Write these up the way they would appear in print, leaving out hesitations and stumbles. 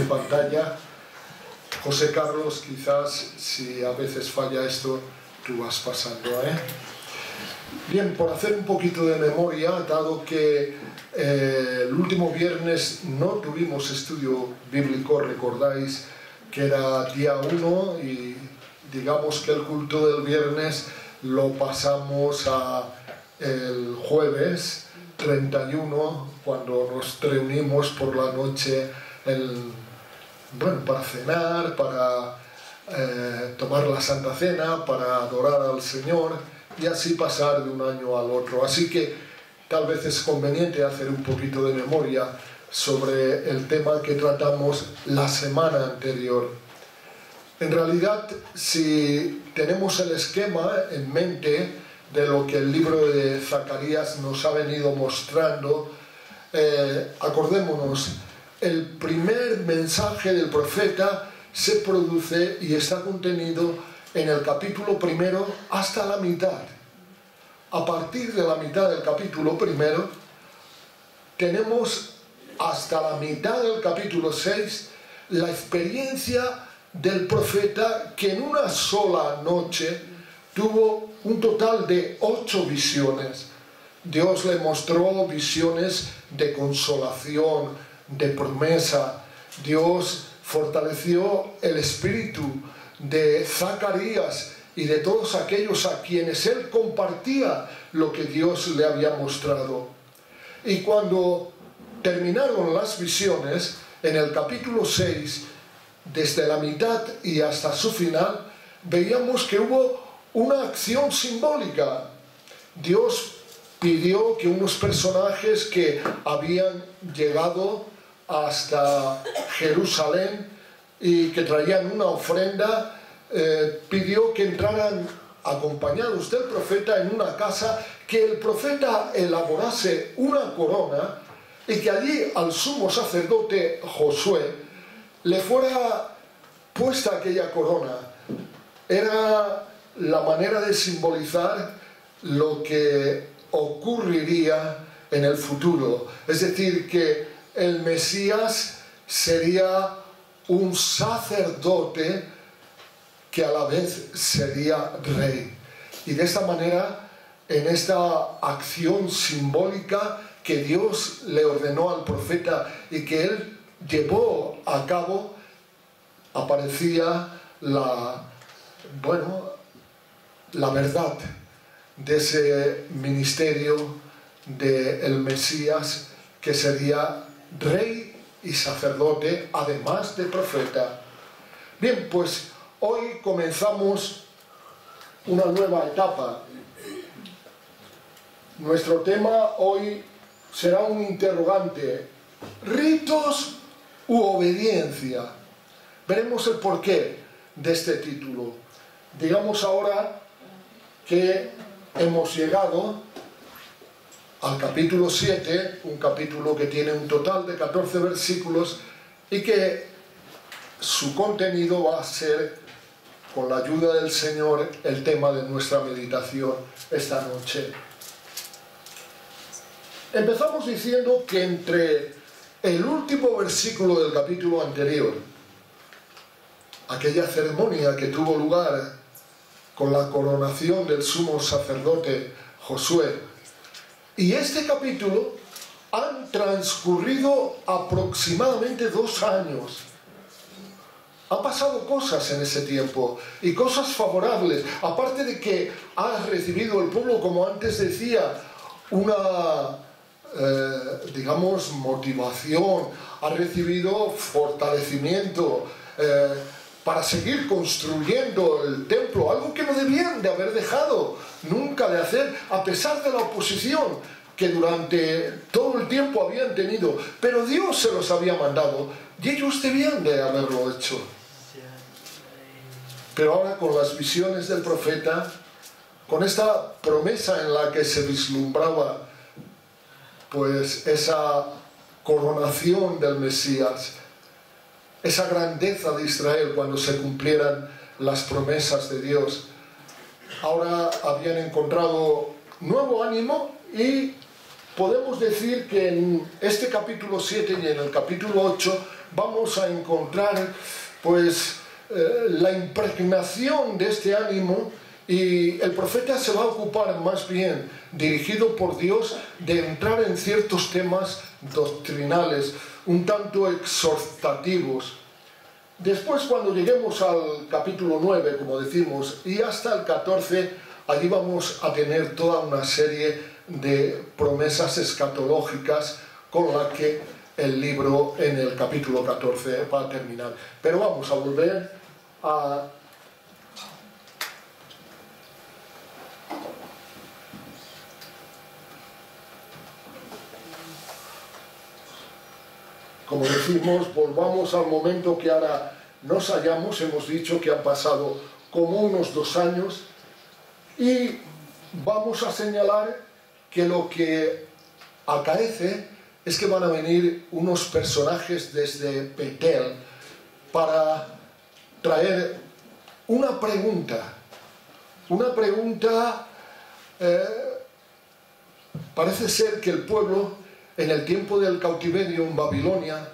pantalla. José Carlos, quizás si a veces falla esto, tú vas pasando, Bien, por hacer un poquito de memoria, dado que el último viernes no tuvimos estudio bíblico, recordáis que era día 1 y digamos que el culto del viernes lo pasamos a el jueves 31, cuando nos reunimos por la noche para cenar, para tomar la Santa Cena, para adorar al Señor y así pasar de un año al otro. Así que tal vez es conveniente hacer un poquito de memoria sobre el tema que tratamos la semana anterior. En realidad, si tenemos el esquema en mente de lo que el libro de Zacarías nos ha venido mostrando, acordémonos, el primer mensaje del profeta se produce y está contenido en el capítulo primero hasta la mitad. A partir de la mitad del capítulo primero tenemos hasta la mitad del capítulo 6 la experiencia del profeta, que en una sola noche tuvo un total de 8 visiones. Dios le mostró visiones de consolación, de promesa. Dios fortaleció el espíritu de Zacarías y de todos aquellos a quienes él compartía lo que Dios le había mostrado. Y cuando terminaron las visiones, en el capítulo 6, desde la mitad y hasta su final, veíamos que hubo una acción simbólica. Dios pidió que unos personajes que habían llegado hasta Jerusalén y que traían una ofrenda, pidió que entraran acompañados del profeta en una casa, que el profeta elaborase una corona y que allí al sumo sacerdote Josué le fuera puesta aquella corona. Era la manera de simbolizar lo que ocurriría en el futuro. Es decir, que el Mesías sería un sacerdote que a la vez sería rey. Y de esta manera, en esta acción simbólica que Dios le ordenó al profeta y que él llevó a cabo, aparecía la verdad de ese ministerio del Mesías, que sería rey y sacerdote, además de profeta. Bien, pues hoy comenzamos una nueva etapa. Nuestro tema hoy será un interrogante: ¿ritos u obediencia? Veremos el porqué de este título. Digamos ahora que hemos llegado al capítulo 7, un capítulo que tiene un total de 14 versículos y que su contenido va a ser, con la ayuda del Señor, el tema de nuestra meditación esta noche. Empezamos diciendo que entre el último versículo del capítulo anterior, aquella ceremonia que tuvo lugar con la coronación del sumo sacerdote Josué, y este capítulo, han transcurrido aproximadamente 2 años. Han pasado cosas en ese tiempo, y cosas favorables, aparte de que ha recibido el pueblo, como antes decía, una motivación, ha recibido fortalecimiento para seguir construyendo el templo, algo que no debían de haber dejado nunca de hacer, a pesar de la oposición que durante todo el tiempo habían tenido. Pero Dios se los había mandado y ellos debían de haberlo hecho. Pero ahora, con las visiones del profeta, con esta promesa en la que se vislumbraba pues esa coronación del Mesías, esa grandeza de Israel cuando se cumplieran las promesas de Dios, ahora habían encontrado nuevo ánimo, y podemos decir que en este capítulo 7 y en el capítulo 8 vamos a encontrar pues la impregnación de este ánimo, y el profeta se va a ocupar más bien, dirigido por Dios, de entrar en ciertos temas doctrinales, un tanto exhortativos. Después, cuando lleguemos al capítulo 9, como decimos, y hasta el 14, allí vamos a tener toda una serie de promesas escatológicas con la que el libro en el capítulo 14 va a terminar. Pero vamos a volver a como decimos, volvamos al momento que ahora nos hallamos. Hemos dicho que han pasado como unos 2 años, y vamos a señalar que lo que acaece es que van a venir unos personajes desde Betel para traer una pregunta. Parece ser que el pueblo, en el tiempo del cautiverio en Babilonia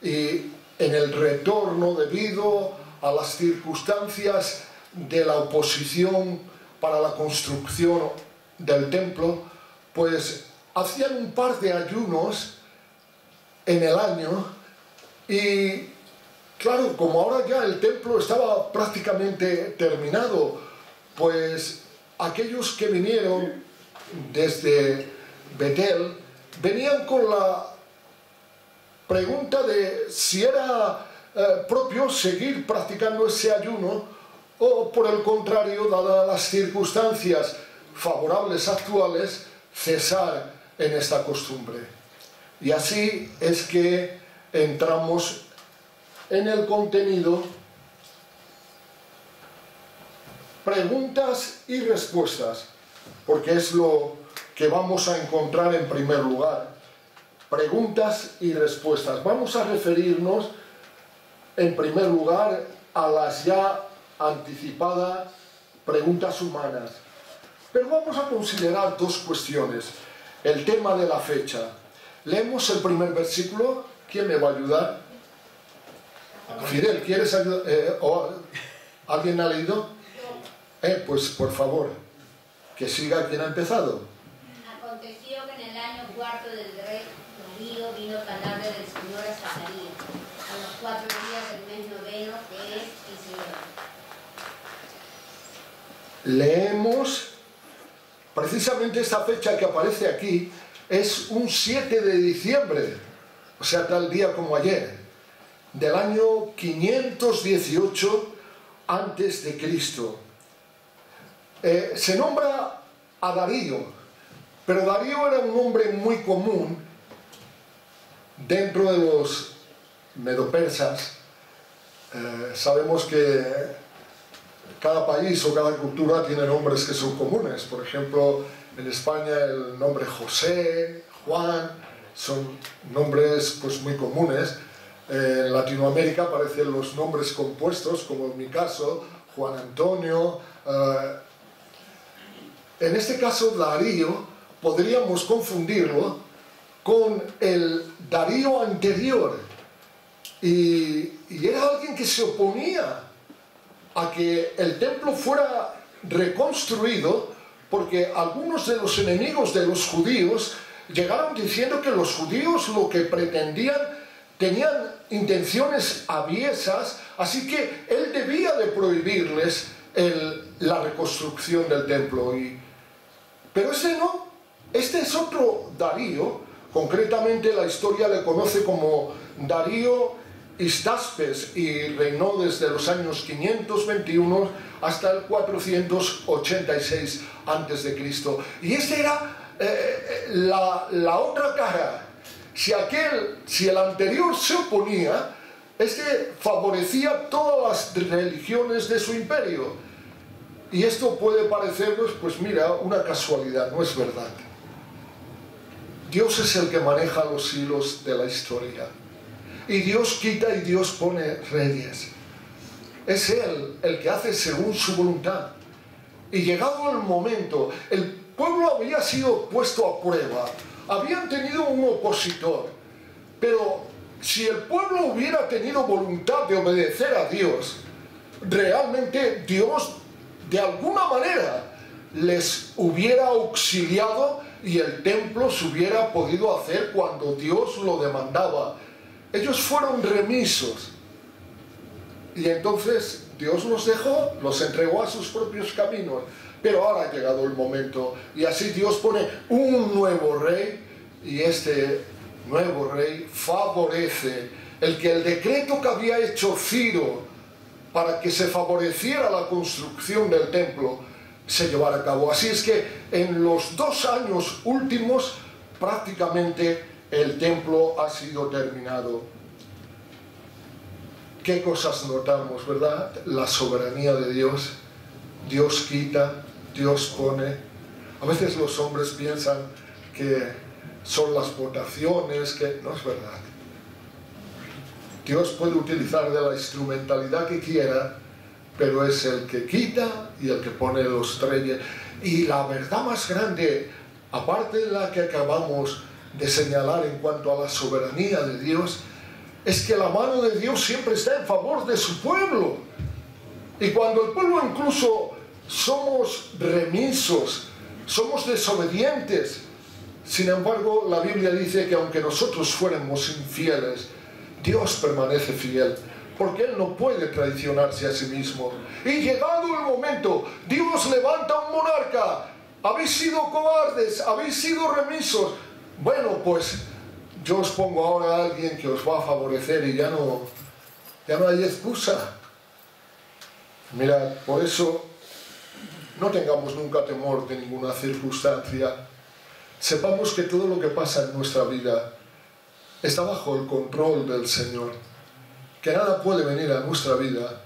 y en el retorno debido a las circunstancias de la oposición para la construcción del templo, pues hacían un par de ayunos en el año, y claro, como ahora ya el templo estaba prácticamente terminado, pues aquellos que vinieron desde Betel venían con la pregunta de si era propio seguir practicando ese ayuno, o por el contrario, dadas las circunstancias favorables actuales, cesar en esta costumbre. Y así es que entramos en el contenido, preguntas y respuestas, porque es lo que vamos a encontrar en primer lugar. Preguntas y respuestas. Vamos a referirnos en primer lugar a las ya anticipadas preguntas humanas. Pero vamos a considerar 2 cuestiones. El tema de la fecha. Leemos el primer versículo. ¿Quién me va a ayudar? Fidel, ¿quieres ayudar? ¿Alguien ha leído? Pues por favor, que siga quien ha empezado. Aconteció que en el año 4 del rey Darío vino palabra del Señor a Zacarías, a los 4 días del mes noveno, que es el Señor. Leemos, precisamente esta fecha que aparece aquí, es un 7 de diciembre, o sea, tal día como ayer, del año 518 antes de Cristo. Se nombra a Darío, pero Darío era un nombre muy común dentro de los medopersas. Sabemos que cada país o cada cultura tiene nombres que son comunes. Por ejemplo, en España el nombre José, Juan, son nombres pues muy comunes. En Latinoamérica aparecen los nombres compuestos, como en mi caso, Juan Antonio. En este caso, Darío, podríamos confundirlo con el Darío anterior. Y era alguien que se oponía a que el templo fuera reconstruido, porque algunos de los enemigos de los judíos llegaron diciendo que los judíos lo que pretendían, tenían intenciones aviesas, así que él debía de prohibirles la reconstrucción del templo. Pero ese no, este es otro Darío. Concretamente la historia le conoce como Darío Histaspes, y reinó desde los años 521 hasta el 486 a.C. Y esta era la otra cara. Si el anterior se oponía, este favorecía todas las religiones de su imperio. Y esto puede parecernos, pues mira, una casualidad, no es verdad. Dios es el que maneja los hilos de la historia. Y Dios quita y Dios pone reyes. Es Él el que hace según su voluntad. Y llegado el momento, el pueblo había sido puesto a prueba. Habían tenido un opositor. Pero si el pueblo hubiera tenido voluntad de obedecer a Dios, realmente Dios de alguna manera les hubiera auxiliado y el templo se hubiera podido hacer cuando Dios lo demandaba. Ellos fueron remisos y entonces Dios los dejó, los entregó a sus propios caminos. Pero ahora ha llegado el momento y así Dios pone un nuevo rey y este nuevo rey favorece el que el decreto que había hecho Ciro para que se favoreciera la construcción del templo se llevara a cabo. Así es que en los 2 años últimos prácticamente el templo ha sido terminado. ¿Qué cosas notamos, verdad? La soberanía de Dios. Dios quita, Dios pone. A veces los hombres piensan que son las votaciones, que no es verdad. Dios puede utilizar de la instrumentalidad que quiera, pero es el que quita y el que pone los reyes. Y la verdad más grande, aparte de la que acabamos de señalar en cuanto a la soberanía de Dios, es que la mano de Dios siempre está en favor de su pueblo. Y cuando el pueblo incluso somos remisos, somos desobedientes, sin embargo la Biblia dice que aunque nosotros fuéramos infieles, Dios permanece fiel, porque Él no puede traicionarse a sí mismo. Y llegado el momento, Dios levanta un monarca. Habéis sido cobardes, habéis sido remisos. Bueno, pues yo os pongo ahora a alguien que os va a favorecer y ya no hay excusa. Mirad, por eso no tengamos nunca temor de ninguna circunstancia. Sepamos que todo lo que pasa en nuestra vida está bajo el control del Señor. Que nada puede venir a nuestra vida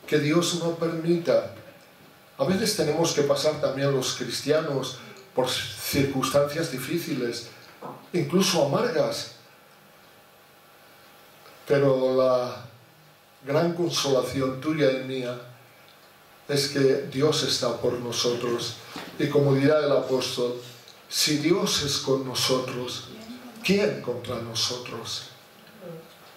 que Dios no permita. A veces tenemos que pasar también los cristianos por circunstancias difíciles, incluso amargas. Pero la gran consolación tuya y mía es que Dios está por nosotros. Y como dirá el apóstol, si Dios es con nosotros, ¿quién contra nosotros?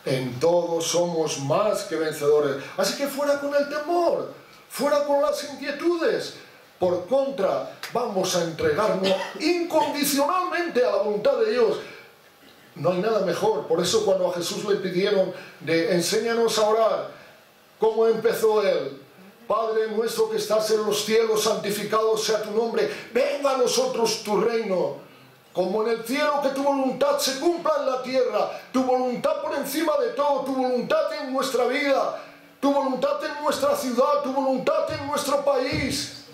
En todo somos más que vencedores. Así que fuera con el temor, fuera con las inquietudes. Por contra, vamos a entregarnos incondicionalmente a la voluntad de Dios. No hay nada mejor. Por eso cuando a Jesús le pidieron de enséñanos a orar, ¿cómo empezó Él? Padre nuestro que estás en los cielos, santificado sea tu nombre. Venga a nosotros tu reino. Como en el cielo, que tu voluntad se cumpla en la tierra. Tu voluntad por encima de todo. Tu voluntad en nuestra vida. Tu voluntad en nuestra ciudad. Tu voluntad en nuestro país.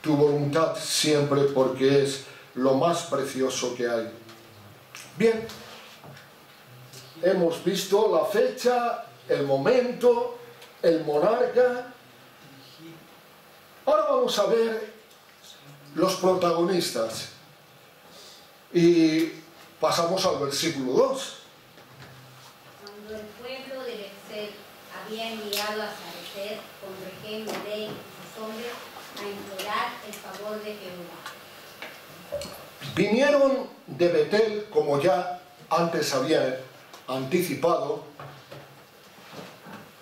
Tu voluntad siempre, porque es lo más precioso que hay. Bien, hemos visto la fecha, el momento, el monarca. Ahora vamos a ver los protagonistas. Y pasamos al versículo 2. Cuando el pueblo de Bersel había enviado a Sarecer con Regem, Medei y sus hombres a implorar el favor de Jehová. Vinieron de Betel, como ya antes había anticipado,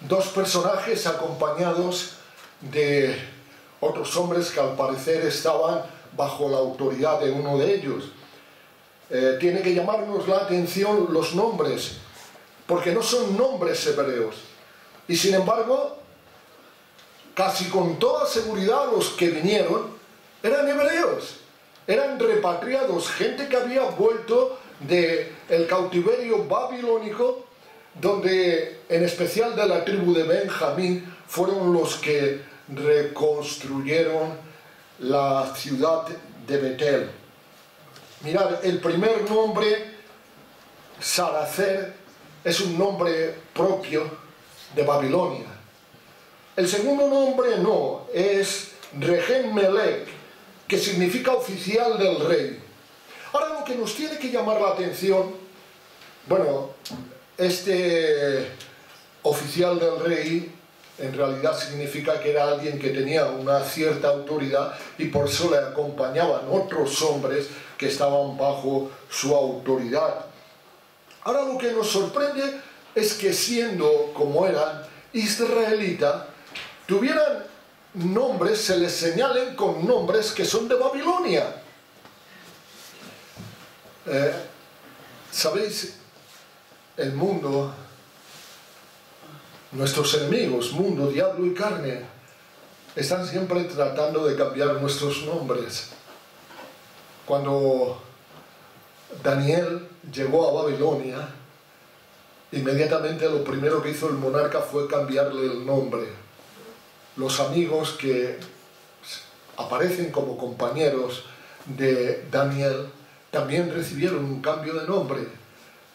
2 personajes acompañados de otros hombres que al parecer estaban bajo la autoridad de uno de ellos. Tiene que llamarnos la atención los nombres, porque no son nombres hebreos. Y sin embargo, casi con toda seguridad los que vinieron eran hebreos, eran repatriados, gente que había vuelto del cautiverio babilónico, donde en especial de la tribu de Benjamín fueron los que reconstruyeron la ciudad de Betel. Mirad, el primer nombre, Sarecer, es un nombre propio de Babilonia. El segundo nombre no, es Regem Melech, que significa oficial del rey. Ahora lo que nos tiene que llamar la atención, bueno, este oficial del rey en realidad significa que era alguien que tenía una cierta autoridad y por eso le acompañaban otros hombres que estaban bajo su autoridad. Ahora lo que nos sorprende es que siendo como eran israelitas, tuvieran nombres, se les señalen con nombres que son de Babilonia. ¿Sabéis? El mundo, nuestros enemigos, mundo, diablo y carne, están siempre tratando de cambiar nuestros nombres. Cuando Daniel llegó a Babilonia, inmediatamente lo primero que hizo el monarca fue cambiarle el nombre. Los amigos que aparecen como compañeros de Daniel también recibieron un cambio de nombre.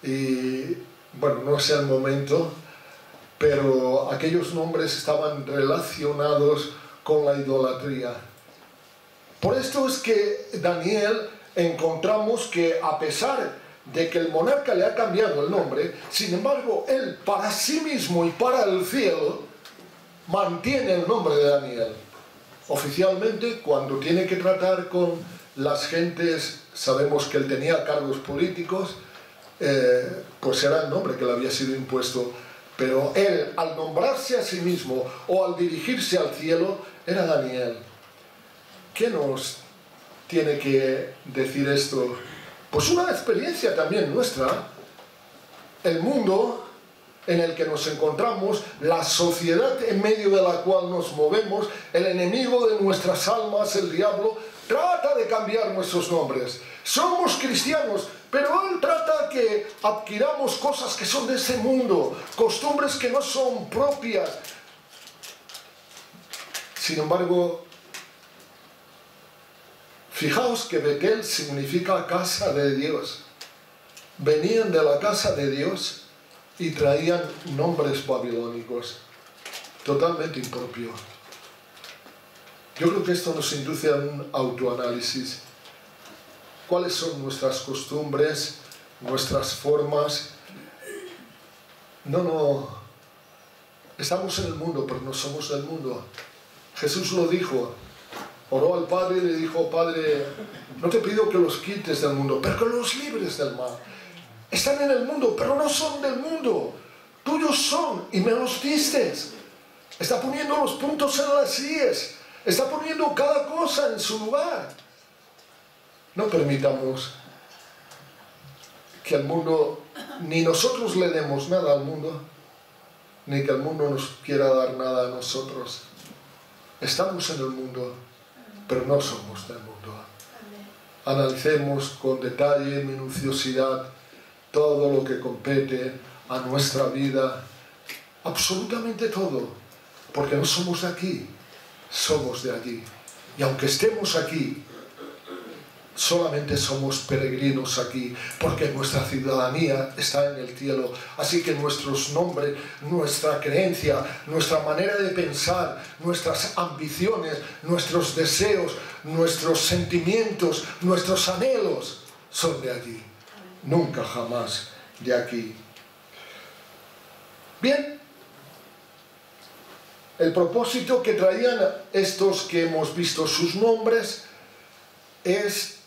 Y bueno, no sé el momento, pero aquellos nombres estaban relacionados con la idolatría. Por esto es que Daniel encontramos que a pesar de que el monarca le ha cambiado el nombre, sin embargo, él para sí mismo y para el cielo mantiene el nombre de Daniel. Oficialmente, cuando tiene que tratar con las gentes, sabemos que él tenía cargos políticos, pues era el nombre que le había sido impuesto, pero él, al nombrarse a sí mismo o al dirigirse al cielo, era Daniel. ¿Qué nos tiene que decir esto? Pues una experiencia también nuestra. El mundo en el que nos encontramos, la sociedad en medio de la cual nos movemos, el enemigo de nuestras almas, el diablo, trata de cambiar nuestros nombres. Somos cristianos, pero él trata que adquiramos cosas que son de ese mundo, costumbres que no son propias. Sin embargo, fijaos que Betel significa casa de Dios. Venían de la casa de Dios y traían nombres babilónicos, totalmente impropio. Yo creo que esto nos induce a un autoanálisis. ¿Cuáles son nuestras costumbres, nuestras formas? No, estamos en el mundo, pero no somos del mundo. Jesús lo dijo. Oró al Padre y le dijo: Padre, no te pido que los quites del mundo, pero que los libres del mal. Están en el mundo, pero no son del mundo. Tuyos son y me los diste. Está poniendo los puntos en las íes. Está poniendo cada cosa en su lugar. No permitamos que el mundo, ni nosotros le demos nada al mundo, ni que el mundo nos quiera dar nada a nosotros. Estamos en el mundo, pero no somos del mundo. Analicemos con detalle, minuciosidad, todo lo que compete a nuestra vida, absolutamente todo, porque no somos de aquí, somos de allí. Y aunque estemos aquí, solamente somos peregrinos aquí, porque nuestra ciudadanía está en el cielo. Así que nuestros nombres, nuestra creencia, nuestra manera de pensar, nuestras ambiciones, nuestros deseos, nuestros sentimientos, nuestros anhelos son de allí, nunca jamás de aquí. Bien, el propósito que traían estos que hemos visto sus nombres es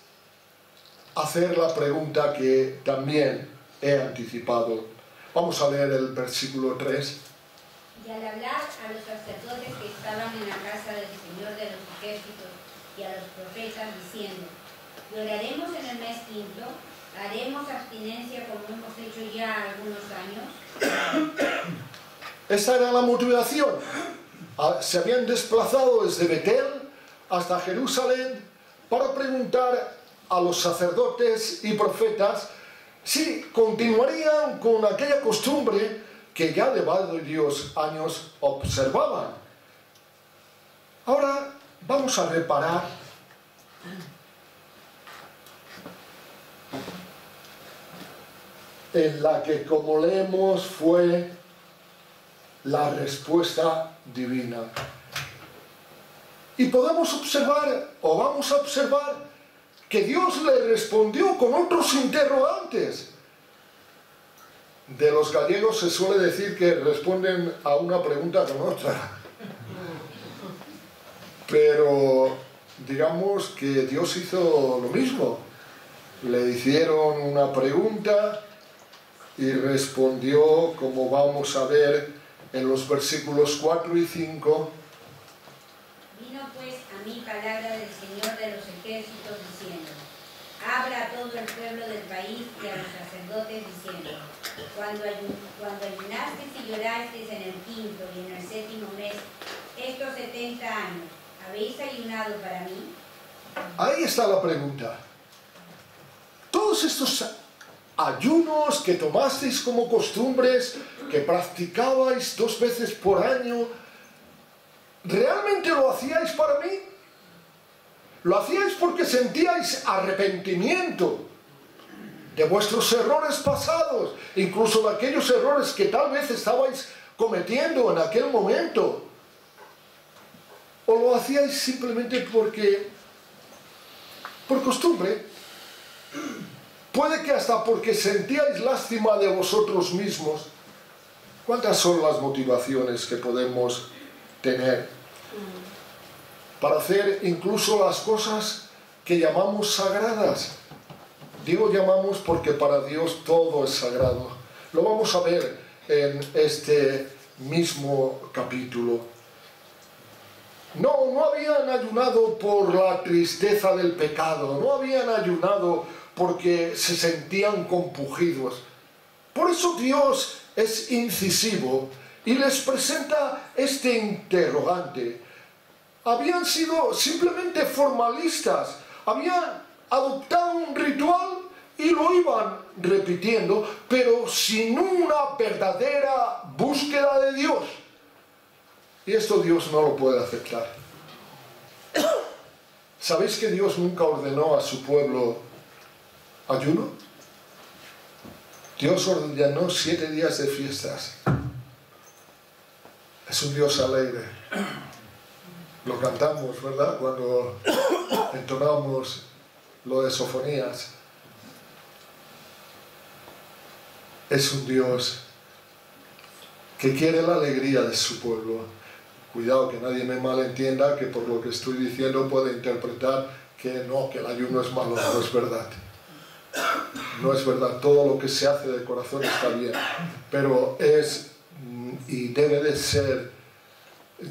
hacer la pregunta que también he anticipado. Vamos a leer el versículo 3. Y al hablar a los sacerdotes que estaban en la casa del Señor de los ejércitos y a los profetas, diciendo: ¿Lloraremos en el mes quinto? ¿Haremos abstinencia como hemos hecho ya algunos años? Esta era la motivación. Se habían desplazado desde Betel hasta Jerusalén para preguntar a los sacerdotes y profetas si continuarían con aquella costumbre que ya de varios años observaban. Ahora vamos a reparar en la que, como leemos, fue la respuesta divina. Y podemos observar, o vamos a observar, que Dios le respondió con otros interrogantes. De los gallegos se suele decir que responden a una pregunta con otra. Pero digamos que Dios hizo lo mismo. Le hicieron una pregunta Y respondió, como vamos a ver en los versículos 4 y 5, vino pues a mí palabra del Señor de los ejércitos diciendo, habla a todo el pueblo del país y a los sacerdotes diciendo, cuando ayunasteis y llorasteis en el 5º y en el 7º mes, estos 70 años, ¿habéis ayunado para mí? Ahí está la pregunta. Todos estos ayunos que tomasteis como costumbres, que practicabais 2 veces por año, ¿realmente lo hacíais para mí? ¿Lo hacíais porque sentíais arrepentimiento de vuestros errores pasados, incluso de aquellos errores que tal vez estabais cometiendo en aquel momento? ¿O lo hacíais simplemente por costumbre? Puede que hasta porque sentíais lástima de vosotros mismos. ¿Cuántas son las motivaciones que podemos tener para hacer incluso las cosas que llamamos sagradas? Digo llamamos porque para Dios todo es sagrado. Lo vamos a ver en este mismo capítulo. No habían ayunado por la tristeza del pecado, no habían ayunado porque se sentían compungidos. Por eso Dios es incisivo y les presenta este interrogante. Habían sido simplemente formalistas, habían adoptado un ritual y lo iban repitiendo, pero sin una verdadera búsqueda de Dios. Y esto Dios no lo puede aceptar. ¿Sabéis que Dios nunca ordenó a su pueblo ayuno? Dios ordenó 7 días de fiestas. Es un Dios alegre. Lo cantamos, ¿verdad? Cuando entonamos lo de Sofonías. Es un Dios que quiere la alegría de su pueblo. Cuidado, que nadie me malentienda, que por lo que estoy diciendo puede interpretar que no, que el ayuno es malo. No es verdad. No es verdad. Todo lo que se hace de corazón está bien. Pero es y debe de ser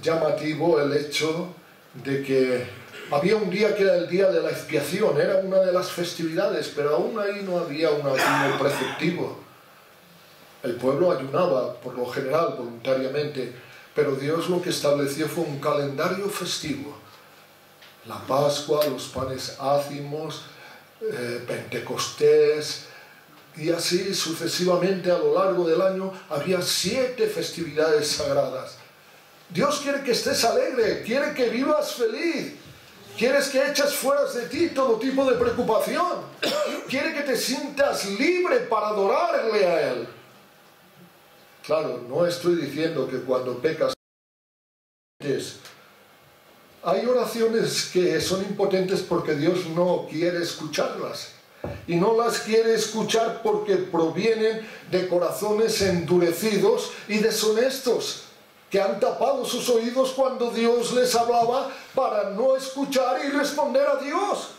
llamativo el hecho de que había un día que era el día de la expiación, era una de las festividades, pero aún ahí no había un ayuno preceptivo. El pueblo ayunaba, por lo general, voluntariamente, pero Dios lo que estableció fue un calendario festivo. La Pascua, los panes ácimos, Pentecostés, y así sucesivamente a lo largo del año había 7 festividades sagradas. Dios quiere que estés alegre, quiere que vivas feliz, quieres que eches fuera de ti todo tipo de preocupación, quiere que te sientas libre para adorarle a Él. Claro, no estoy diciendo que cuando pecas, hay oraciones que son impotentes porque Dios no quiere escucharlas. Y no las quiere escuchar porque provienen de corazones endurecidos y deshonestos, que han tapado sus oídos cuando Dios les hablaba para no escuchar y responder a Dios.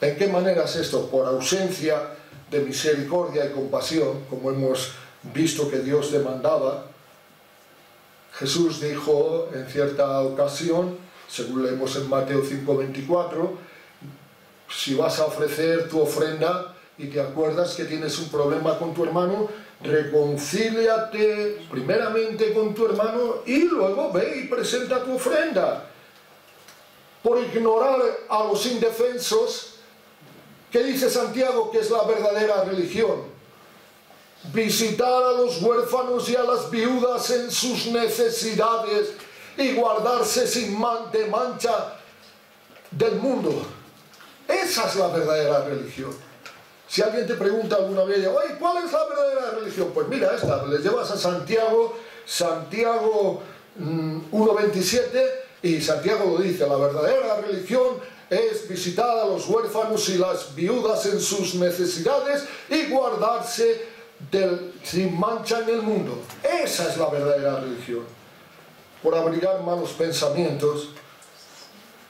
¿En qué manera es esto? Por ausencia de misericordia y compasión, como hemos visto que Dios demandaba. Jesús dijo en cierta ocasión, según leemos en Mateo 5:24, si vas a ofrecer tu ofrenda y te acuerdas que tienes un problema con tu hermano, reconcíliate primeramente con tu hermano y luego ve y presenta tu ofrenda. Por ignorar a los indefensos, ¿qué dice Santiago que es la verdadera religión? Visitar a los huérfanos y a las viudas en sus necesidades y guardarse sin mancha del mundo. Esa es la verdadera religión. Si alguien te pregunta alguna vez, oye, ¿cuál es la verdadera religión? Pues mira esta, les llevas a Santiago 1:27, y Santiago lo dice, la verdadera religión es visitar a los huérfanos y las viudas en sus necesidades y guardarse sin mancha en el mundo. Esa es la verdadera religión. Por abrigar malos pensamientos,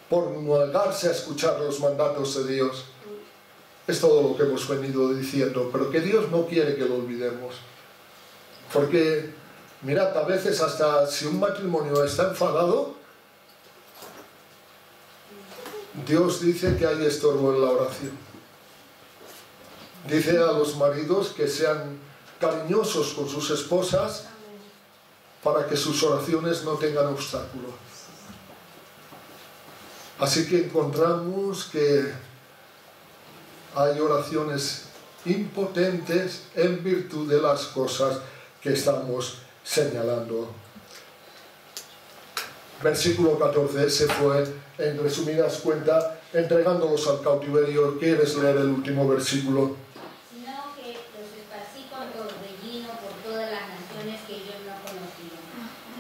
por negarse a escuchar los mandatos de Dios. Es todo lo que hemos venido diciendo, pero que Dios no quiere que lo olvidemos. Porque, mirad, a veces hasta si un matrimonio está enfadado, Dios dice que hay estorbo en la oración. Dice a los maridos que sean cariñosos con sus esposas para que sus oraciones no tengan obstáculos. Así que encontramos que hay oraciones impotentes en virtud de las cosas que estamos señalando. Versículo 14, ese fue, en resumidas cuentas, entregándolos al cautiverio. ¿Quieres leer el último versículo? Sino que los esparcí con torbellino por todas las naciones que ellos no conocían.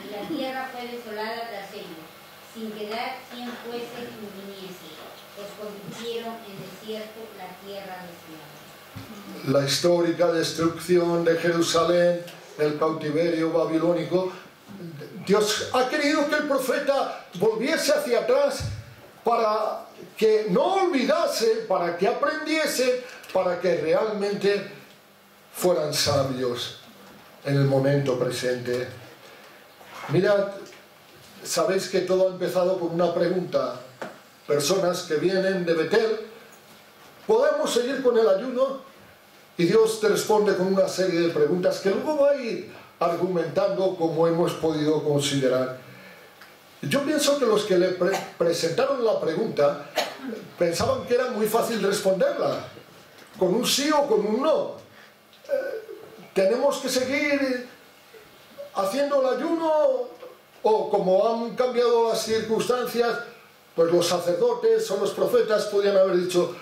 Y la tierra fue desolada tras ellos, sin quedar quien fuese y viniese, pues convirtieron en desierto la tierra deseada. La histórica destrucción de Jerusalén, el cautiverio babilónico. Dios ha querido que el profeta volviese hacia atrás para que no olvidase, para que aprendiese, para que realmente fueran sabios en el momento presente. Mirad, sabéis que todo ha empezado con una pregunta. Personas que vienen de Betel, ¿podemos seguir con el ayuno? Y Dios te responde con una serie de preguntas que luego va a ir argumentando como hemos podido considerar. Yo pienso que los que le presentaron la pregunta pensaban que era muy fácil responderla, con un sí o con un no. ¿Tenemos que seguir haciendo el ayuno? O como han cambiado las circunstancias, pues los sacerdotes o los profetas podían haber dicho,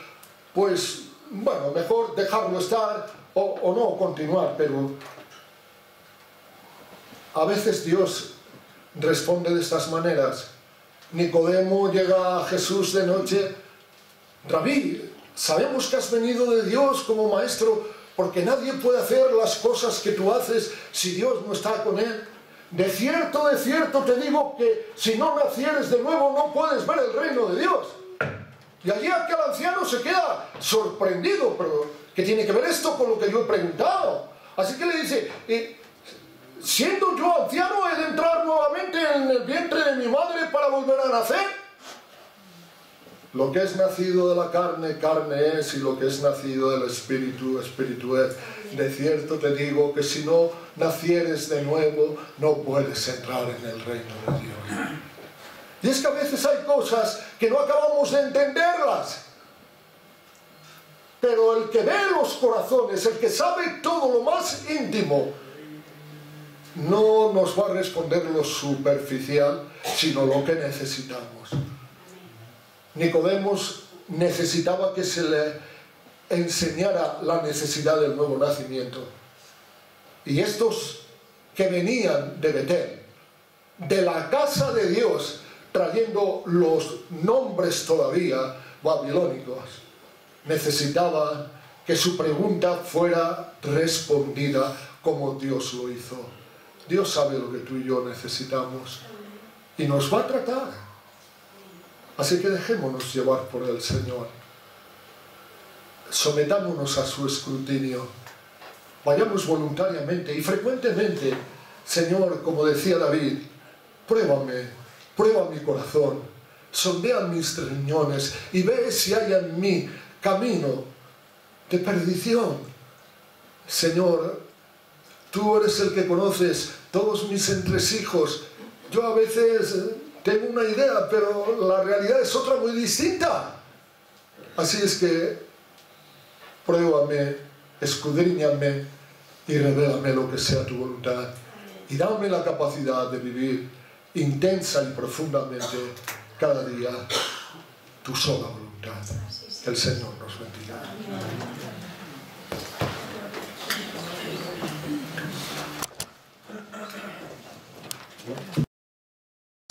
pues bueno, mejor dejarlo estar o no continuar. Pero a veces Dios responde de estas maneras. Nicodemo llega a Jesús de noche: Rabí, sabemos que has venido de Dios como maestro, porque nadie puede hacer las cosas que tú haces si Dios no está con él. De cierto te digo que si no nacieres de nuevo no puedes ver el reino de Dios. Y allí aquel anciano se queda sorprendido, pero ¿qué tiene que ver esto con lo que yo he preguntado? Así que le dice, siendo yo anciano, ¿he de entrar nuevamente en el vientre de mi madre para volver a nacer? Lo que es nacido de la carne, carne es, y lo que es nacido del espíritu, espíritu es. De cierto te digo que si no nacieres de nuevo, no puedes entrar en el reino de Dios. Y es que a veces hay cosas que no acabamos de entenderlas. Pero el que ve los corazones, el que sabe todo lo más íntimo, no nos va a responder lo superficial, sino lo que necesitamos. Nicodemo necesitaba que se le enseñara la necesidad del nuevo nacimiento. Y estos que venían de Betel, de la casa de Dios, trayendo los nombres todavía babilónicos, necesitaban que su pregunta fuera respondida como Dios lo hizo. Dios sabe lo que tú y yo necesitamos y nos va a tratar. Así que dejémonos llevar por el Señor. Sometámonos a su escrutinio. Vayamos voluntariamente y frecuentemente. Señor, como decía David, pruébame. Prueba mi corazón, sondea mis riñones y ve si hay en mí camino de perdición. Señor, tú eres el que conoces todos mis entresijos. Yo a veces tengo una idea, pero la realidad es otra muy distinta. Así es que pruébame, escudriñame y revélame lo que sea tu voluntad. Y dame la capacidad de vivir intensa y profundamente cada día tu sola voluntad. El Señor nos bendiga.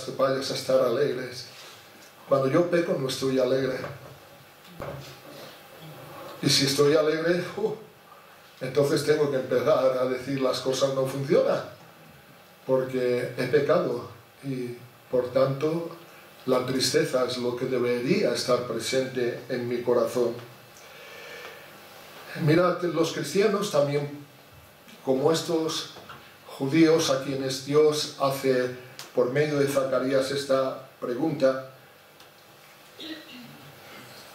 Que vayas a estar alegres. Cuando yo peco no estoy alegre. Y si estoy alegre, entonces tengo que empezar a decir las cosas no funcionan, porque he pecado. Y por tanto la tristeza es lo que debería estar presente en mi corazón. Mirad, los cristianos también, como estos judíos a quienes Dios hace por medio de Zacarías esta pregunta,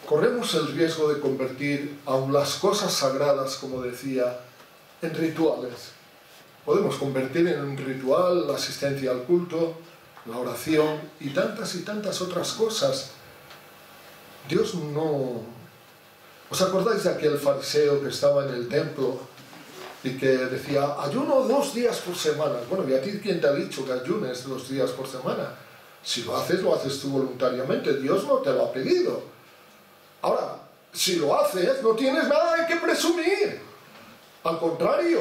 corremos el riesgo de convertir aun las cosas sagradas, como decía, en rituales. Podemos convertir en un ritual la asistencia al culto, la oración y tantas otras cosas. Dios no... ¿Os acordáis de aquel fariseo que estaba en el templo y que decía, ayuno 2 días por semana? Bueno, ¿y a ti quién te ha dicho que ayunes 2 días por semana? Si lo haces tú voluntariamente, Dios no te lo ha pedido. Ahora, si lo haces, no tienes nada de qué presumir. Al contrario,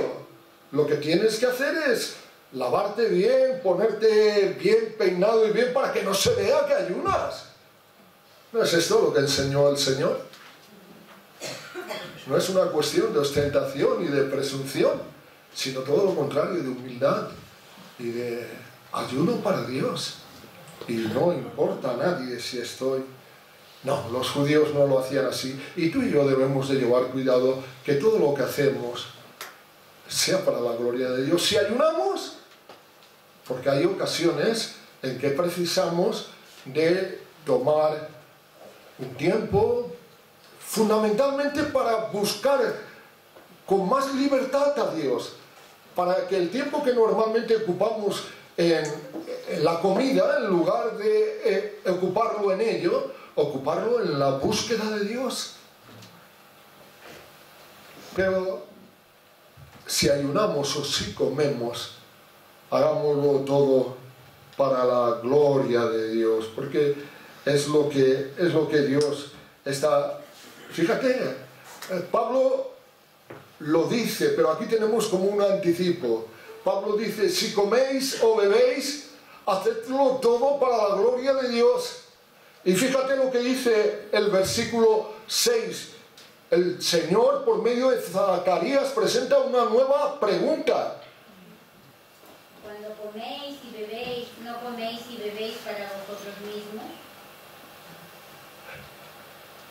lo que tienes que hacer es lavarte bien, ponerte bien peinado y bien para que no se vea que ayunas. ¿No es esto lo que enseñó el Señor? No es una cuestión de ostentación y de presunción, sino todo lo contrario, de humildad y de ayuno para Dios. Y no importa a nadie si estoy... No, los judíos no lo hacían así. Y tú y yo debemos de llevar cuidado que todo lo que hacemos sea para la gloria de Dios. Si ayunamos, porque hay ocasiones en que precisamos de tomar un tiempo fundamentalmente para buscar con más libertad a Dios, para que el tiempo que normalmente ocupamos en la comida, en lugar de ocuparlo en ello, ocuparlo en la búsqueda de Dios. Pero si ayunamos o si comemos, hagámoslo todo para la gloria de Dios, porque es lo que Dios está... Fíjate, Pablo lo dice, pero aquí tenemos como un anticipo. Pablo dice, si coméis o bebéis, hacedlo todo para la gloria de Dios. Y fíjate lo que dice el versículo 6. El Señor, por medio de Zacarías, presenta una nueva pregunta. Cuando coméis y bebéis, ¿no coméis y bebéis para vosotros mismos?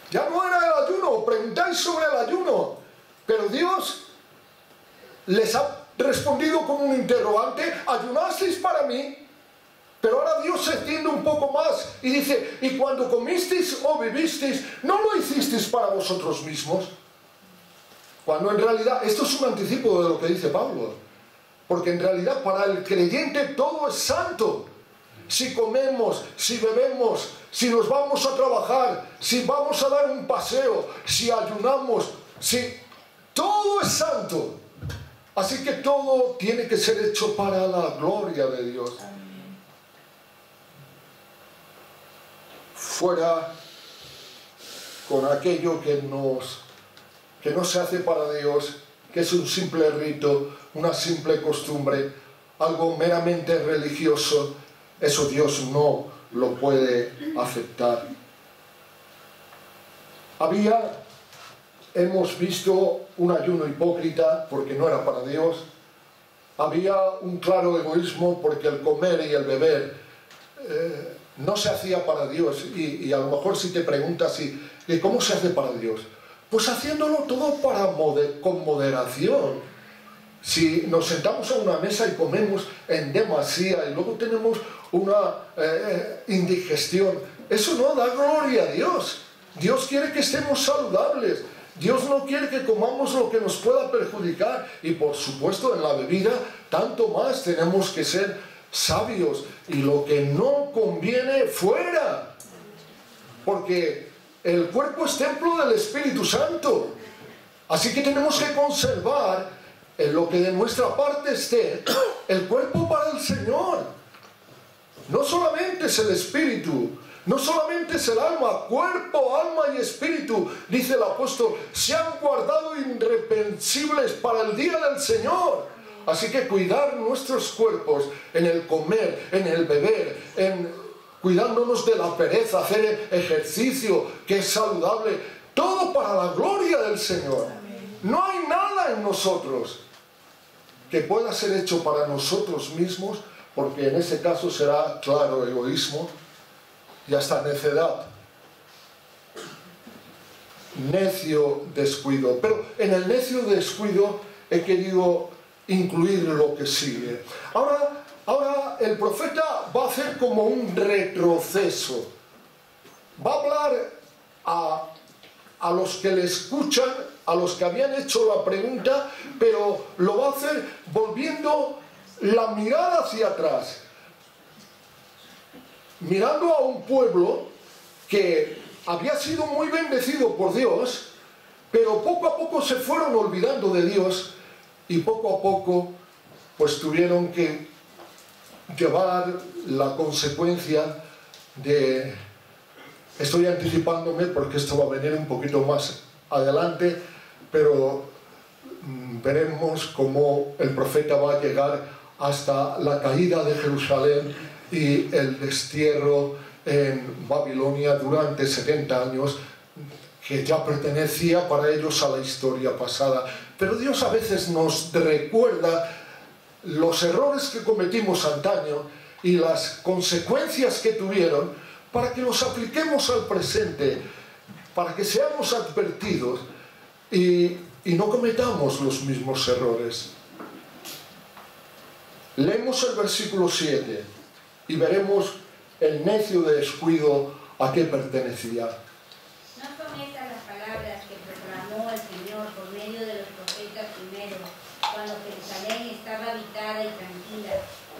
Ya no era el ayuno, preguntáis sobre el ayuno, pero Dios les ha respondido con un interrogante, ayunasteis para mí, pero ahora Dios se extiende un poco más y dice, y cuando comisteis o bebisteis, ¿no lo hicisteis para vosotros mismos? Cuando en realidad, esto es un anticipo de lo que dice Pablo, porque en realidad para el creyente todo es santo. Si comemos, si bebemos, si nos vamos a trabajar, si vamos a dar un paseo, si ayunamos, si... todo es santo. Así que todo tiene que ser hecho para la gloria de Dios. Fuera con aquello que no se hace para Dios, que es un simple rito, una simple costumbre, algo meramente religioso. Eso Dios no lo puede aceptar. Hemos visto un ayuno hipócrita porque no era para Dios. Había un claro egoísmo porque el comer y el beber no se hacía para Dios. Y a lo mejor si te preguntas, ¿y cómo se hace para Dios? Pues haciéndolo todo con moderación. Si nos sentamos a una mesa y comemos en demasía y luego tenemos una indigestión, eso no da gloria a Dios. Dios quiere que estemos saludables. Dios no quiere que comamos lo que nos pueda perjudicar. Y por supuesto en la bebida, tanto más tenemos que ser sabios. Y lo que no conviene, fuera. Porque el cuerpo es templo del Espíritu Santo. Así que tenemos que conservar en lo que de nuestra parte esté, el cuerpo para el Señor. No solamente es el espíritu, no solamente es el alma, cuerpo, alma y espíritu, dice el apóstol, se han guardado irreprensibles para el día del Señor. Así que cuidar nuestros cuerpos en el comer, en el beber, en cuidándonos de la pereza, hacer ejercicio que es saludable, todo para la gloria del Señor. No hay nada en nosotros que pueda ser hecho para nosotros mismos, porque en ese caso será, claro, egoísmo y hasta necedad. necio descuido. Pero en el necio descuido he querido incluir lo que sigue. Ahora el profeta va a hacer como un retroceso. Va a hablar a los que le escuchan, a los que habían hecho la pregunta, pero lo va a hacer volviendo la mirada hacia atrás. Mirando a un pueblo que había sido muy bendecido por Dios, pero poco a poco se fueron olvidando de Dios y poco a poco pues tuvieron que llevar la consecuencia de... Estoy anticipándome porque esto va a venir un poquito más adelante, pero veremos cómo el profeta va a llegar hasta la caída de Jerusalén y el destierro en Babilonia durante 70 años, que ya pertenecía para ellos a la historia pasada. Pero Dios a veces nos recuerda los errores que cometimos antaño y las consecuencias que tuvieron para que los apliquemos al presente, para que seamos advertidos y no cometamos los mismos errores. Leemos el versículo 7 y veremos el necio de descuido a qué pertenecía. No son estas las palabras que proclamó el Señor por medio de los profetas primero, cuando Jerusalén estaba habitada y tranquila,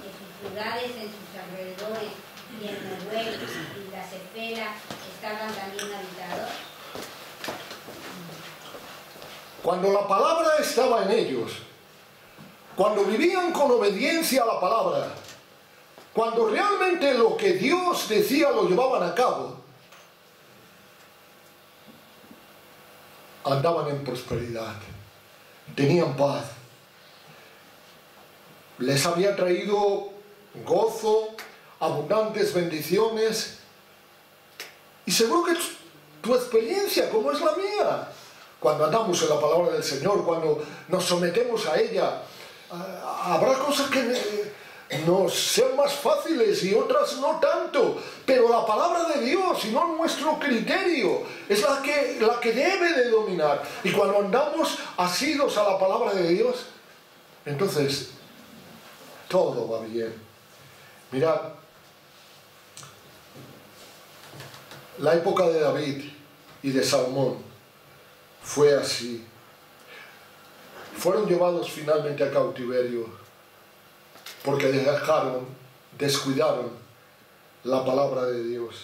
y sus ciudades en sus alrededores, y el Nehuel y la Cefela estaban también habitados. Cuando la palabra estaba en ellos, cuando vivían con obediencia a la palabra, cuando realmente lo que Dios decía lo llevaban a cabo, andaban en prosperidad, tenían paz, les había traído gozo, abundantes bendiciones, y seguro que tu experiencia, como es la mía, cuando andamos en la palabra del Señor, cuando nos sometemos a ella, habrá cosas que nos sean más fáciles y otras no tanto, pero la palabra de Dios y no nuestro criterio es la que debe de dominar. Y cuando andamos asidos a la palabra de Dios, entonces todo va bien. Mirad, la época de David y de Salomón fue así. Fueron llevados finalmente a cautiverio porque descuidaron la palabra de Dios.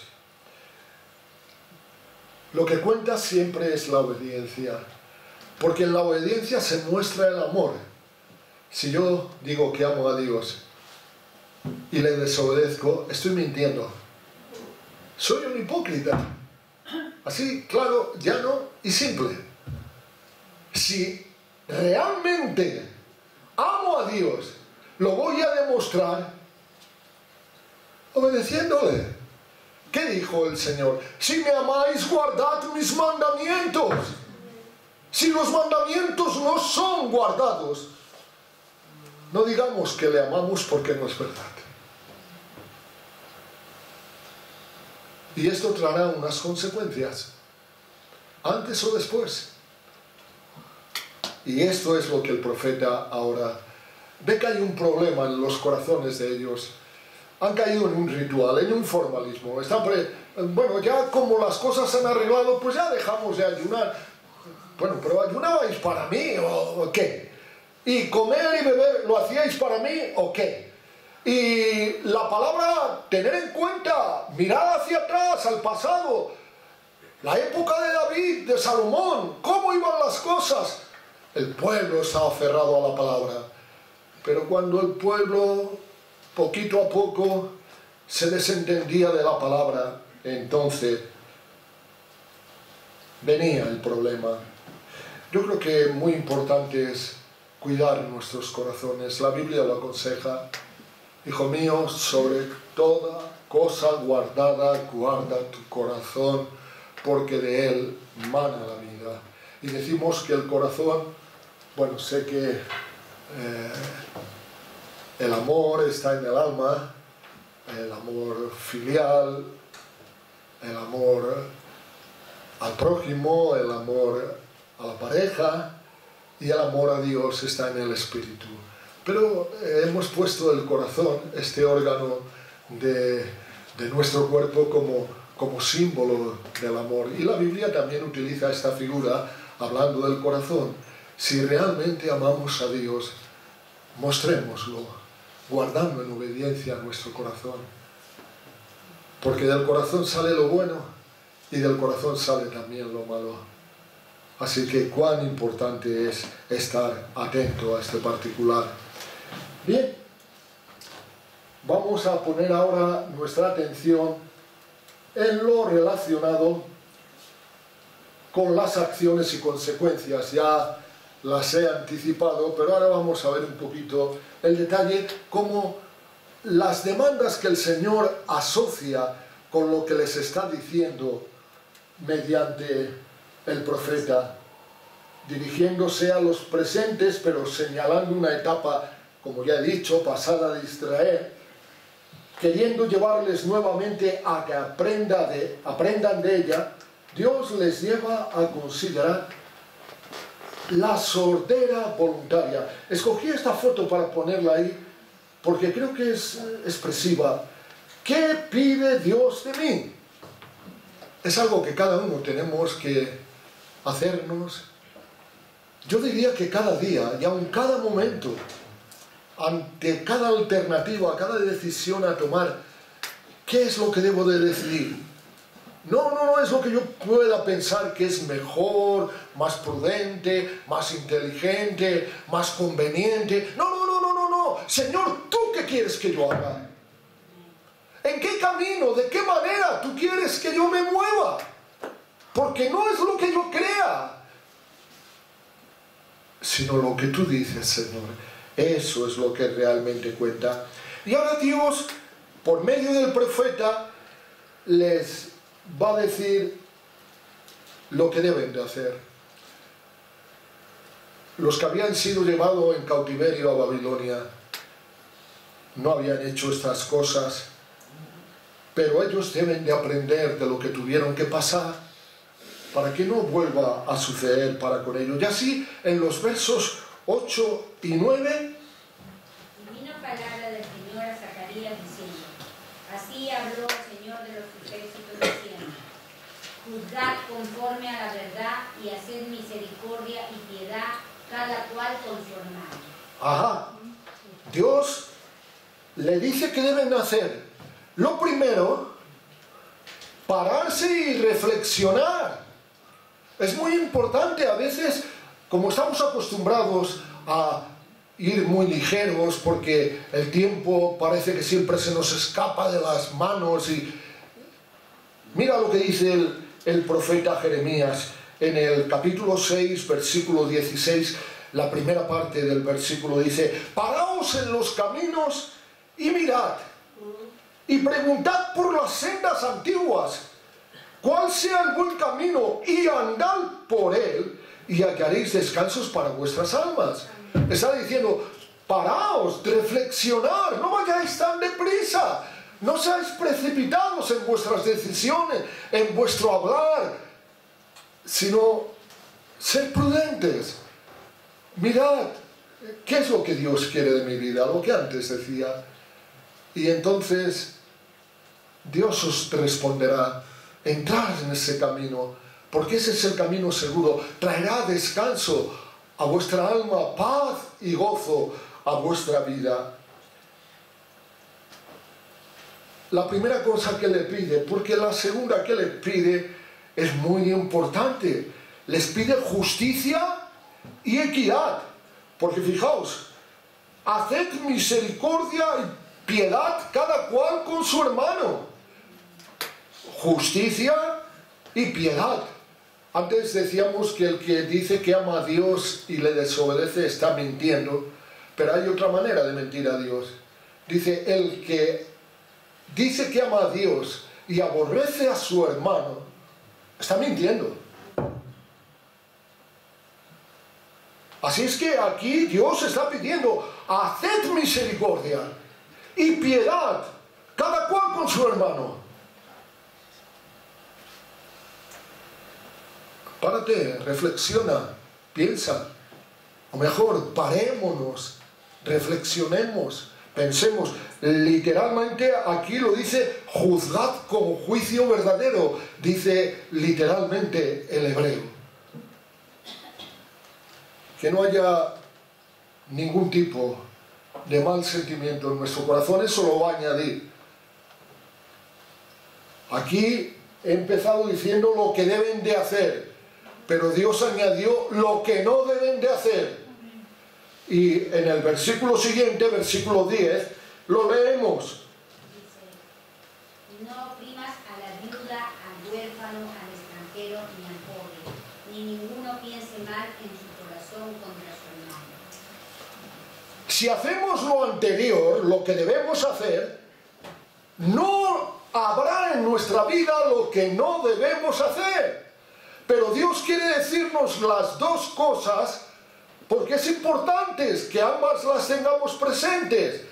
Lo que cuenta siempre es la obediencia, porque en la obediencia se muestra el amor. Si yo digo que amo a Dios y le desobedezco, estoy mintiendo. Soy un hipócrita. Así, claro, llano y simple. Si realmente amo a Dios, lo voy a demostrar obedeciéndole. ¿Qué dijo el Señor? Si me amáis, guardad mis mandamientos. Si los mandamientos no son guardados, no digamos que le amamos porque no es verdad. Y esto traerá unas consecuencias, antes o después. Y esto es lo que el profeta ahora ve, que hay un problema en los corazones de ellos. Han caído en un ritual, en un formalismo. Bueno, ya como las cosas se han arreglado, pues ya dejamos de ayunar. Bueno, pero ¿ayunabais para mí o qué? ¿Y comer y beber lo hacíais para mí o qué? Y la palabra, tener en cuenta, mirar hacia atrás, al pasado, la época de David, de Salomón, cómo iban las cosas. El pueblo estaba aferrado a la palabra, pero cuando el pueblo, poquito a poco, se desentendía de la palabra, entonces venía el problema. Yo creo que muy importante es cuidar nuestros corazones. La Biblia lo aconseja. Hijo mío, sobre toda cosa guardada, guarda tu corazón, porque de él mana la vida. Y decimos que el corazón, bueno, sé que el amor está en el alma, el amor filial, el amor al prójimo, el amor a la pareja y el amor a Dios está en el espíritu. Pero hemos puesto el corazón, este órgano de nuestro cuerpo, como símbolo del amor. Y la Biblia también utiliza esta figura hablando del corazón. Si realmente amamos a Dios, mostrémoslo, guardando en obediencia nuestro corazón. Porque del corazón sale lo bueno y del corazón sale también lo malo. Así que cuán importante es estar atento a este particular. Bien, vamos a poner ahora nuestra atención en lo relacionado con las acciones y consecuencias. Ya las he anticipado, pero ahora vamos a ver un poquito el detalle, cómo las demandas que el Señor asocia con lo que les está diciendo mediante el profeta, dirigiéndose a los presentes, pero señalando una etapa, como ya he dicho, pasada de Israel, queriendo llevarles nuevamente a que aprendan de ella. Dios les lleva a considerar la sordera voluntaria. Escogí esta foto para ponerla ahí porque creo que es expresiva. ¿Qué pide Dios de mí? Es algo que cada uno tenemos que hacernos. Yo diría que cada día y aun cada momento, ante cada alternativa, cada decisión a tomar, ¿qué es lo que debo de decidir? No es lo que yo pueda pensar que es mejor, más prudente, más inteligente, más conveniente. No. Señor, ¿tú qué quieres que yo haga? ¿En qué camino, de qué manera tú quieres que yo me mueva? Porque no es lo que yo crea, sino lo que tú dices, Señor. Eso es lo que realmente cuenta. Y ahora Dios, por medio del profeta, les va a decir lo que deben de hacer. Los que habían sido llevados en cautiverio a Babilonia no habían hecho estas cosas, pero ellos deben de aprender de lo que tuvieron que pasar para que no vuelva a suceder para con ellos. Y así, en los versos 8 y 9, y vino palabra del Señor a Zacarías diciendo: así habló el Señor de los ejércitos diciendo: juzgad conforme a la verdad y haced misericordia y piedad, cada cual con su hermano. Ajá. Dios le dice que deben hacer. Lo primero, pararse y reflexionar. Es muy importante. A veces, como estamos acostumbrados a ir muy ligeros porque el tiempo parece que siempre se nos escapa de las manos, y mira lo que dice el profeta Jeremías en el capítulo 6, versículo 16, la primera parte del versículo dice: paraos en los caminos y mirad, y preguntad por las sendas antiguas, cuál sea el buen camino, y andad por él, y hallaréis descansos para vuestras almas. Está diciendo: paraos, reflexionar, no vayáis tan deprisa, no seáis precipitados en vuestras decisiones, en vuestro hablar, sino sed prudentes. Mirad, ¿qué es lo que Dios quiere de mi vida? Lo que antes decía. Y entonces Dios os responderá: entrad en ese camino, porque ese es el camino seguro. Traerá descanso a vuestra alma, paz y gozo a vuestra vida. La primera cosa que le pide, porque la segunda que le pide es muy importante. Les pide justicia y equidad. Porque fijaos, haced misericordia y piedad cada cual con su hermano. Justicia y piedad. Antes decíamos que el que dice que ama a Dios y le desobedece está mintiendo, pero hay otra manera de mentir a Dios. Dice: el que dice que ama a Dios y aborrece a su hermano está mintiendo. Así es que aquí Dios está pidiendo: haced misericordia y piedad, cada cual con su hermano. Párate, reflexiona, piensa. O mejor, parémonos, reflexionemos, pensemos. Literalmente aquí lo dice, juzgad con juicio verdadero, dice literalmente el hebreo. Que no haya ningún tipo de mal sentimiento en nuestro corazón, eso lo va a añadir. Aquí he empezado diciendo lo que deben de hacer, pero Dios añadió lo que no deben de hacer. Y en el versículo siguiente, versículo 10, lo leemos. Dice, no oprimas a la viuda, al huérfano, al extranjero ni al pobre, ni ninguno piense mal en su corazón contra su hermano. Si hacemos lo anterior, lo que debemos hacer, no habrá en nuestra vida lo que no debemos hacer. Pero Dios quiere decirnos las dos cosas porque es importante que ambas las tengamos presentes.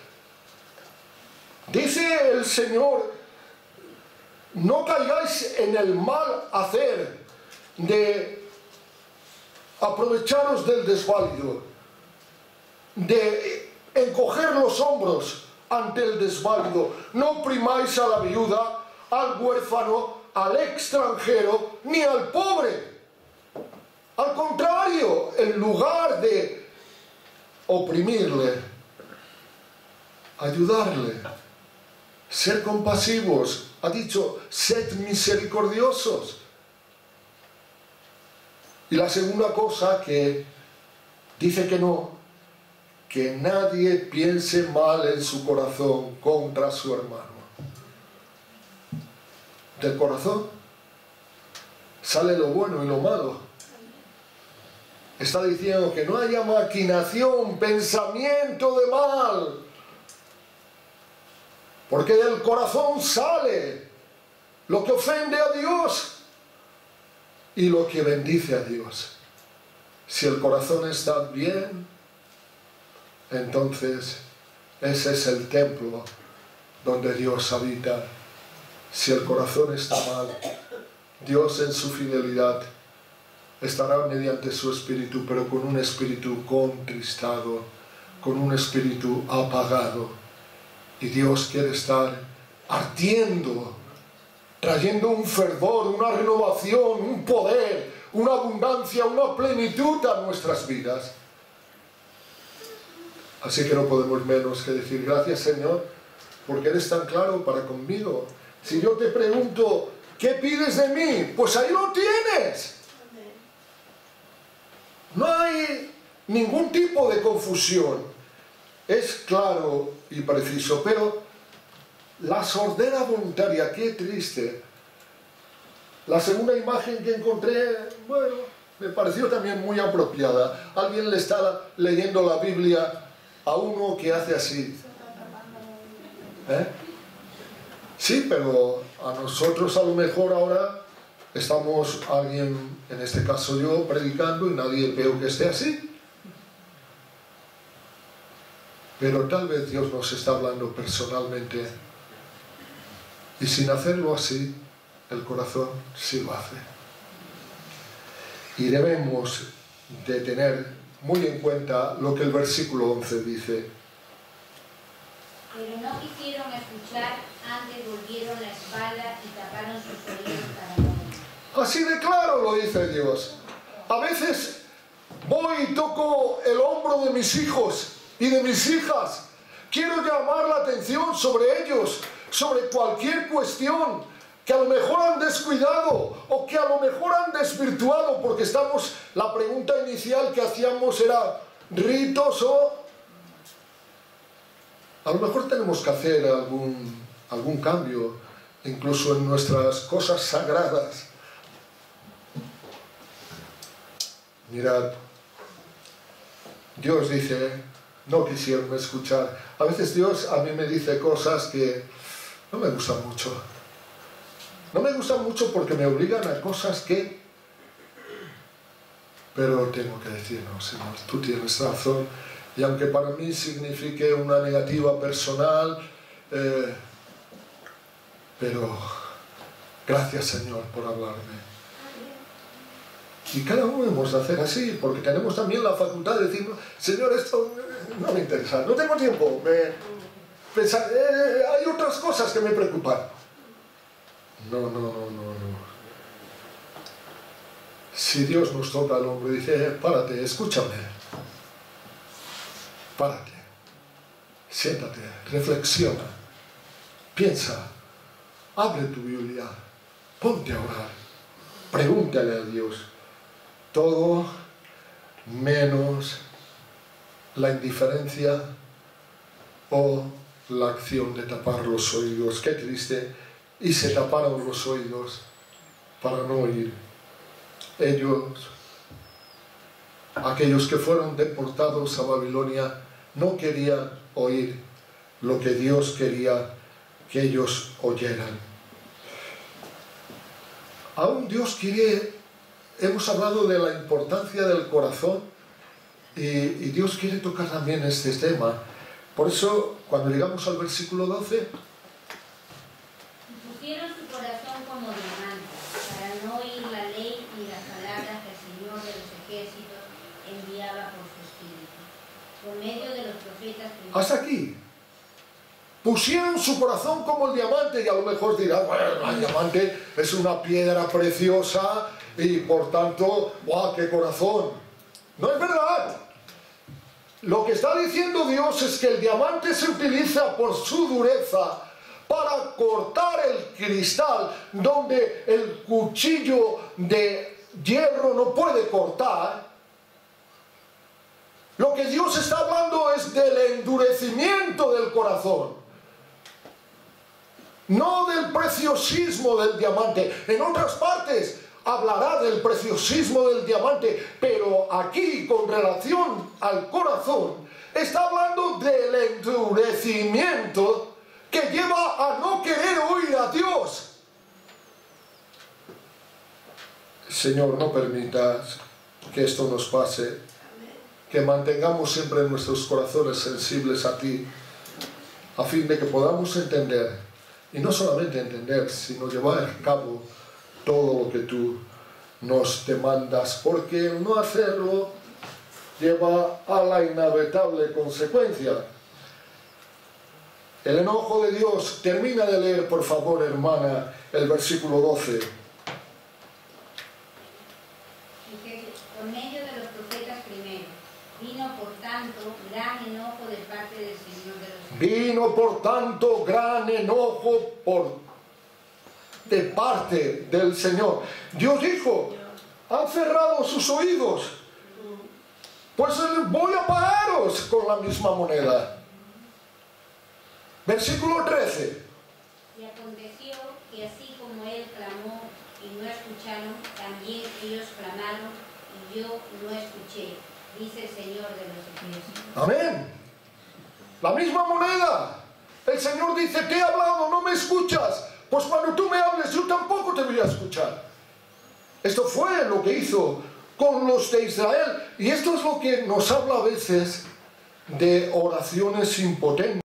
Dice el Señor, no caigáis en el mal hacer de aprovecharos del desválido, de encoger los hombros ante el desválido. No oprimáis a la viuda, al huérfano, al extranjero, ni al pobre. Al contrario, en lugar de oprimirle, ayudarle, ser compasivos. Ha dicho, sed misericordiosos. Y la segunda cosa que dice que no, que nadie piense mal en su corazón contra su hermano. Del corazón sale lo bueno y lo malo. Está diciendo que no haya maquinación, pensamiento de mal. Porque del corazón sale lo que ofende a Dios y lo que bendice a Dios. Si el corazón está bien, entonces ese es el templo donde Dios habita. Si el corazón está mal, Dios en su fidelidad estará mediante su espíritu, pero con un espíritu contristado, con un espíritu apagado. Y Dios quiere estar ardiendo, trayendo un fervor, una renovación, un poder, una abundancia, una plenitud a nuestras vidas. Así que no podemos menos que decir, gracias Señor, porque eres tan claro para conmigo. Si yo te pregunto, ¿qué pides de mí? Pues ahí lo tienes. No hay ningún tipo de confusión. Es claro y preciso, pero la sordera voluntaria, qué triste. La segunda imagen que encontré, bueno, me pareció también muy apropiada. Alguien le está leyendo la Biblia a uno que hace así. Sí, pero a nosotros a lo mejor ahora estamos alguien, en este caso yo, predicando y nadie veo que esté así. Pero tal vez Dios nos está hablando personalmente y sin hacerlo así, el corazón sí lo hace. Y debemos de tener muy en cuenta lo que el versículo 11 dice. Pero no quisieron escuchar, antes volvieron la espalda y taparon sus oídos cada uno. Así de claro lo dice Dios. A veces voy y toco el hombro de mis hijos y de mis hijas. Quiero llamar la atención sobre ellos, sobre cualquier cuestión que a lo mejor han descuidado o que a lo mejor han desvirtuado, porque la pregunta inicial que hacíamos era ritos o... A lo mejor tenemos que hacer algún cambio, incluso en nuestras cosas sagradas. Mirad, Dios dice, no quisieron escuchar. A veces Dios a mí me dice cosas que no me gustan mucho. No me gustan mucho porque me obligan a cosas que... Pero tengo que decir, no, Señor, tú tienes razón. Y aunque para mí signifique una negativa personal, pero gracias Señor por hablarme. Y cada uno hemos de hacer así, porque tenemos también la facultad de decir, Señor, esto no me interesa, no tengo tiempo, hay otras cosas que me preocupan. No. Si Dios nos toca al hombre y dice, párate, escúchame, párate, siéntate, reflexiona, piensa, abre tu Biblia, ponte a orar, pregúntale a Dios, todo menos la indiferencia o la acción de tapar los oídos. Qué triste, y se taparon los oídos para no oír. Ellos, aquellos que fueron deportados a Babilonia, no querían oír lo que Dios quería que ellos oyeran. Aún Dios quiere, hemos hablado de la importancia del corazón y Dios quiere tocar también este tema. Por eso, cuando llegamos al versículo 12, pusieron su corazón como diamante, para no oír la ley y las palabras que el Señor de los ejércitos enviaba por su espíritu, por medio de los profetas. Hasta aquí. Pusieron su corazón como el diamante, y a lo mejor dirán, bueno, el diamante es una piedra preciosa y por tanto, ¡guau, qué corazón! No es verdad. Lo que está diciendo Dios es que el diamante se utiliza por su dureza para cortar el cristal, donde el cuchillo de hierro no puede cortar. Lo que Dios está hablando es del endurecimiento del corazón, no del preciosismo del diamante. En otras partes hablará del preciosismo del diamante, pero aquí, con relación al corazón, está hablando del endurecimiento que lleva a no querer oír a Dios. Señor, no permitas que esto nos pase, que mantengamos siempre nuestros corazones sensibles a ti, a fin de que podamos entender, y no solamente entender, sino llevar a cabo todo lo que tú nos demandas, porque el no hacerlo lleva a la inevitable consecuencia. El enojo de Dios. Termina de leer, por favor, hermana, el versículo 12. Por medio de los profetas primero, vino por tanto gran enojo de parte del Señor de los ejércitos. Vino por tanto gran enojo de parte del Señor. Dios dijo, han cerrado sus oídos, pues voy a pagaros con la misma moneda. Versículo 13. Y aconteció que así como él clamó y no escucharon, también ellos clamaron y yo no escuché, dice el Señor de los ejércitos. Amén. La misma moneda. El Señor dice, te he hablado, no me escuchas. Pues cuando tú me hables, yo tampoco te voy a escuchar. Esto fue lo que hizo con los de Israel. Y esto es lo que nos habla a veces de oraciones impotentes.